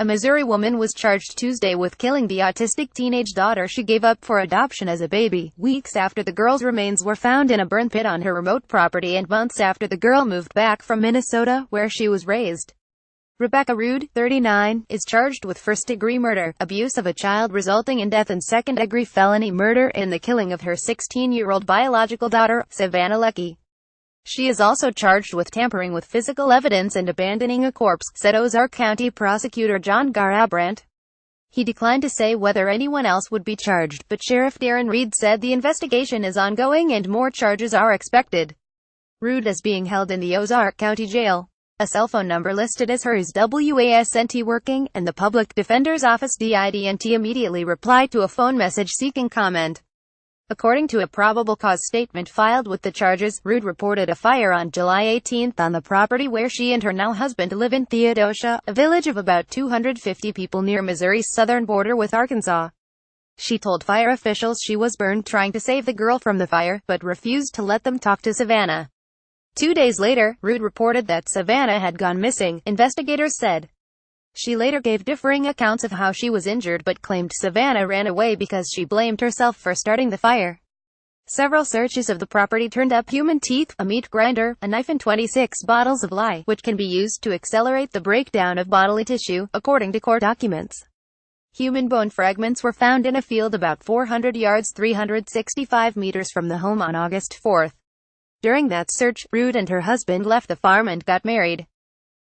A Missouri woman was charged Tuesday with killing the autistic teenage daughter she gave up for adoption as a baby, weeks after the girl's remains were found in a burn pit on her remote property and months after the girl moved back from Minnesota, where she was raised. Rebecca Rude, 39, is charged with first-degree murder, abuse of a child resulting in death and second-degree felony murder in the killing of her 16-year-old biological daughter, Savannah Leckie. She is also charged with tampering with physical evidence and abandoning a corpse, said Ozark County Prosecutor John Garabrandt. He declined to say whether anyone else would be charged, but Sheriff Darren Reed said the investigation is ongoing and more charges are expected. Rude is being held in the Ozark County Jail. A cell phone number listed as hers wasn't working, and the Public Defender's Office didn't immediately reply to a phone message seeking comment. According to a probable cause statement filed with the charges, Rude reported a fire on July 18 on the property where she and her now husband live in Theodosia, a village of about 250 people near Missouri's southern border with Arkansas. She told fire officials she was burned trying to save the girl from the fire, but refused to let them talk to Savannah. 2 days later, Rude reported that Savannah had gone missing, investigators said. She later gave differing accounts of how she was injured but claimed Savannah ran away because she blamed herself for starting the fire. Several searches of the property turned up human teeth, a meat grinder, a knife and 26 bottles of lye, which can be used to accelerate the breakdown of bodily tissue, according to court documents. Human bone fragments were found in a field about 400 yards 365 meters from the home on August 4. During that search, Rude and her husband left the farm and got married.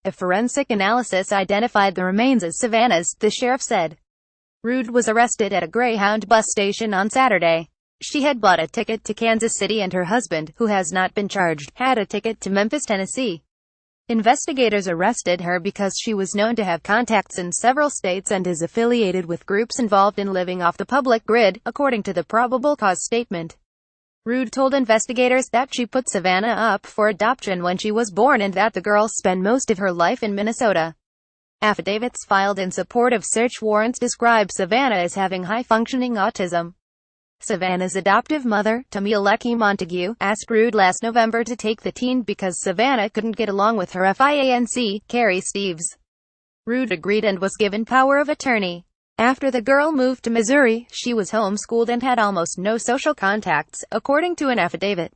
A forensic analysis identified the remains as Savannah's, the sheriff said. Rude was arrested at a Greyhound bus station on Saturday. She had bought a ticket to Kansas City and her husband, who has not been charged, had a ticket to Memphis, Tennessee. Investigators arrested her because she was known to have contacts in several states and is affiliated with groups involved in living off the public grid, according to the probable cause statement. Rude told investigators that she put Savannah up for adoption when she was born and that the girl spent most of her life in Minnesota. Affidavits filed in support of search warrants describe Savannah as having high-functioning autism. Savannah's adoptive mother, Tamia Leckie Montague, asked Rude last November to take the teen because Savannah couldn't get along with her fiancé, Carrie Steves. Rude agreed and was given power of attorney. After the girl moved to Missouri, she was homeschooled and had almost no social contacts, according to an affidavit.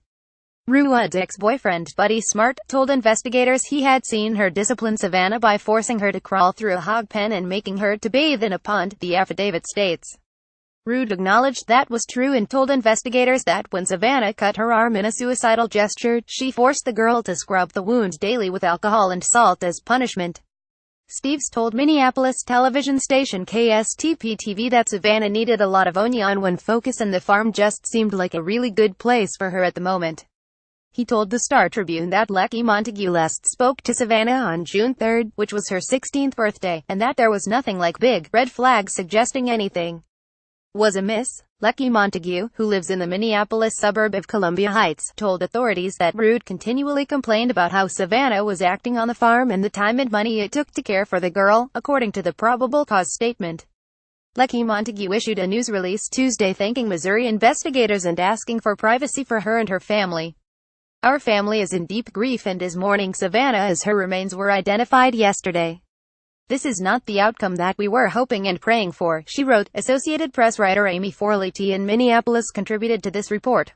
Rude's ex-boyfriend, Buddy Smart, told investigators he had seen her discipline Savannah by forcing her to crawl through a hog pen and making her to bathe in a pond, the affidavit states. Rude acknowledged that was true and told investigators that when Savannah cut her arm in a suicidal gesture, she forced the girl to scrub the wound daily with alcohol and salt as punishment. Steves told Minneapolis television station KSTP-TV that Savannah needed a lot of onion when focus and the farm just seemed like a really good place for her at the moment. He told the Star-Tribune that Leckie Montague last spoke to Savannah on June 3, which was her 16th birthday, and that there was nothing like big red flags suggesting anything was amiss. Leckie Montague, who lives in the Minneapolis suburb of Columbia Heights, told authorities that Rude continually complained about how Savannah was acting on the farm and the time and money it took to care for the girl, according to the probable cause statement. Leckie Montague issued a news release Tuesday thanking Missouri investigators and asking for privacy for her and her family. Our family is in deep grief and is mourning Savannah as her remains were identified yesterday. This is not the outcome that we were hoping and praying for, she wrote. Associated Press writer Amy Forley in Minneapolis contributed to this report.